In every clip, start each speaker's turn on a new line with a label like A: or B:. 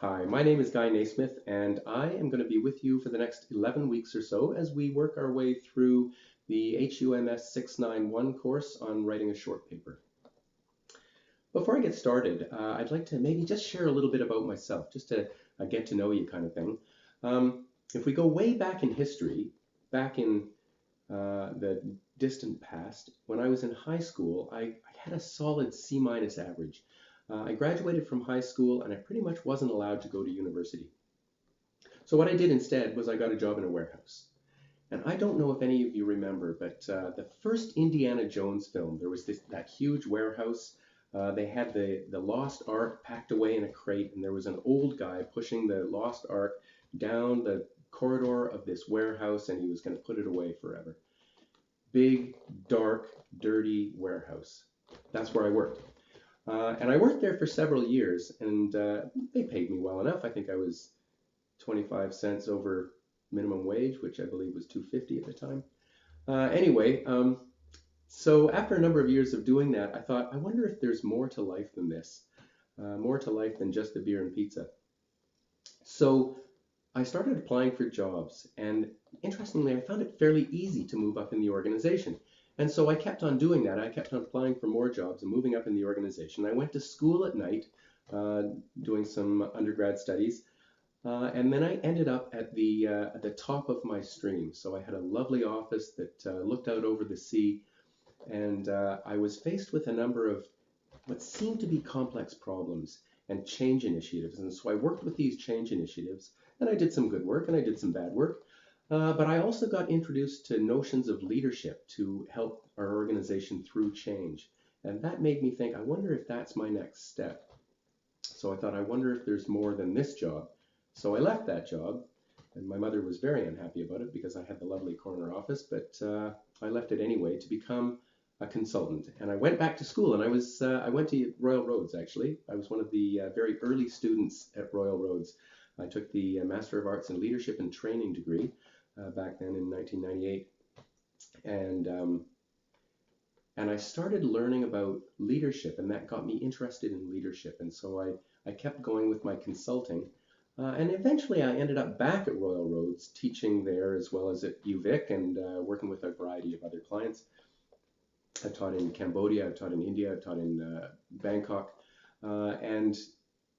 A: Hi, my name is Guy Naismith, and I am going to be with you for the next 11 weeks or so as we work our way through the HUMS 691 course on writing a short paper. Before I get started, I'd like to maybe just share a little bit about myself, just to get to know you kind of thing. If we go way back in history, back in the distant past, when I was in high school, I had a solid C minus average. I graduated from high school and I pretty much wasn't allowed to go to university. So what I did instead was I got a job in a warehouse. And I don't know if any of you remember, but the first Indiana Jones film, there was that huge warehouse. They had the Lost Ark packed away in a crate, and there was an old guy pushing the Lost Ark down the corridor of this warehouse, and he was going to put it away forever. Big, dark, dirty warehouse. That's where I worked. And I worked there for several years, and they paid me well enough. I think I was 25 cents over minimum wage, which I believe was 2.50 at the time. So after a number of years of doing that, I thought, I wonder if there's more to life than this, more to life than just the beer and pizza. So I started applying for jobs, and interestingly, I found it fairly easy to move up in the organization. And so I kept on doing that. I kept on applying for more jobs and moving up in the organization. I went to school at night, uh, doing some undergrad studies, and then I ended up at the top of my stream. So I had a lovely office that looked out over the sea, and I was faced with a number of what seemed to be complex problems and change initiatives. And so I worked with these change initiatives, and I did some good work and I did some bad work. But I also got introduced to notions of leadership to help our organization through change. And that made me think, I wonder if that's my next step. So I thought, I wonder if there's more than this job. So I left that job, and my mother was very unhappy about it because I had the lovely corner office, but I left it anyway to become a consultant. And I went back to school, and I went to Royal Roads actually. I was one of the very early students at Royal Roads. I took the Master of Arts in Leadership and Training degree back then in 1998, and and I started learning about leadership, and that got me interested in leadership. And so I kept going with my consulting. And eventually I ended up back at Royal Roads, teaching there as well as at UVic and working with a variety of other clients. I've taught in Cambodia, I've taught in India, I've taught in Bangkok, and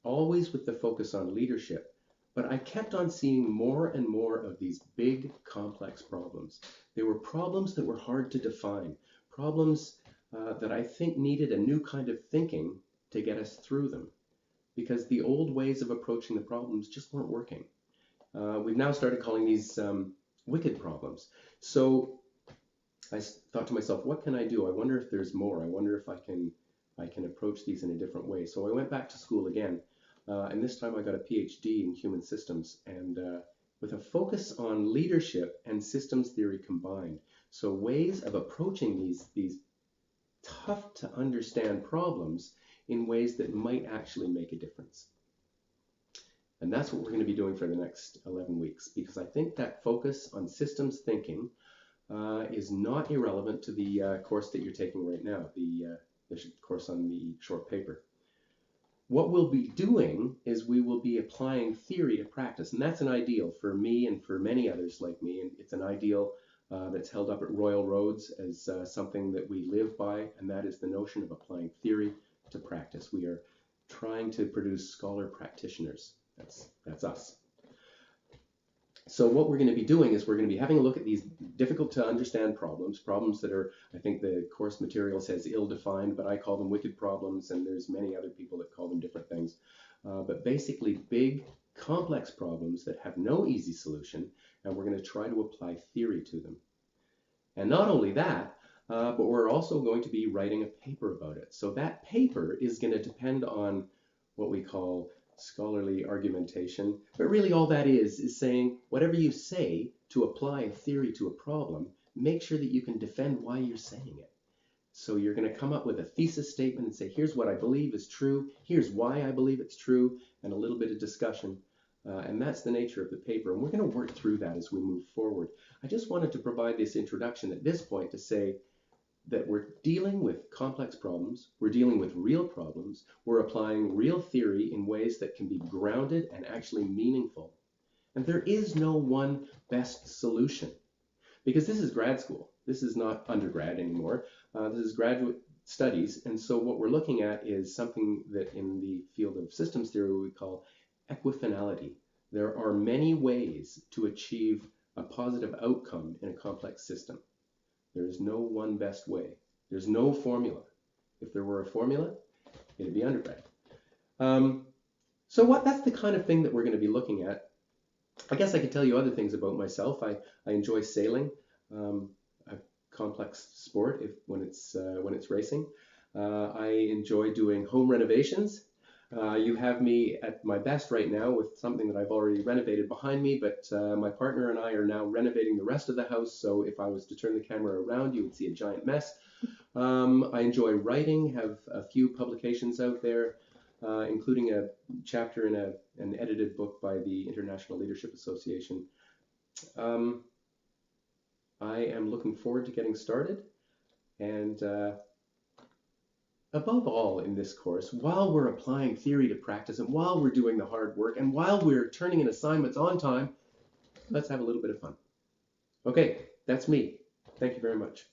A: always with the focus on leadership. But I kept on seeing more and more of these big, complex problems. They were problems that were hard to define, problems that I think needed a new kind of thinking to get us through them, because the old ways of approaching the problems just weren't working. We've now started calling these wicked problems. So I thought to myself, what can I do? I wonder if there's more. I wonder if I can approach these in a different way. So I went back to school again, and this time I got a PhD in human systems, and with a focus on leadership and systems theory combined. So ways of approaching these tough to understand problems in ways that might actually make a difference. And that's what we're going to be doing for the next 11 weeks, because I think that focus on systems thinking is not irrelevant to the course that you're taking right now, the course on the short paper. What we'll be doing is we will be applying theory to practice, and that's an ideal for me and for many others like me, and it's an ideal that's held up at Royal Roads as something that we live by, and that is the notion of applying theory to practice. We are trying to produce scholar practitioners. That's us. So what we're going to be doing is we're going to be having a look at these difficult to understand problems, problems that are, I think the course material says ill-defined, but I call them wicked problems, and there's many other people that call them different things. But basically big, complex problems that have no easy solution, and we're going to try to apply theory to them. And not only that, but we're also going to be writing a paper about it. So that paper is going to depend on what we call scholarly argumentation. But really all that is saying whatever you say to apply a theory to a problem, make sure that you can defend why you're saying it. So you're going to come up with a thesis statement and say, here's what I believe is true, here's why I believe it's true, and a little bit of discussion. And that's the nature of the paper. And we're going to work through that as we move forward. I just wanted to provide this introduction at this point to say, that we're dealing with complex problems, we're dealing with real problems, we're applying real theory in ways that can be grounded and actually meaningful. And there is no one best solution because this is grad school. This is not undergrad anymore. This is graduate studies. And so what we're looking at is something that in the field of systems theory we call equifinality. There are many ways to achieve a positive outcome in a complex system. There is no one best way. There's no formula. If there were a formula, it'd be undergrad. So that's the kind of thing that we're going to be looking at. I guess I could tell you other things about myself. I enjoy sailing, a complex sport when it's racing. I enjoy doing home renovations. You have me at my best right now with something that I've already renovated behind me, but my partner and I are now renovating the rest of the house, so if I was to turn the camera around, you would see a giant mess. I enjoy writing, have a few publications out there, including a chapter in an edited book by the International Leadership Association. I am looking forward to getting started, and above all in this course, while we're applying theory to practice and while we're doing the hard work and while we're turning in assignments on time, let's have a little bit of fun. Okay, that's me. Thank you very much.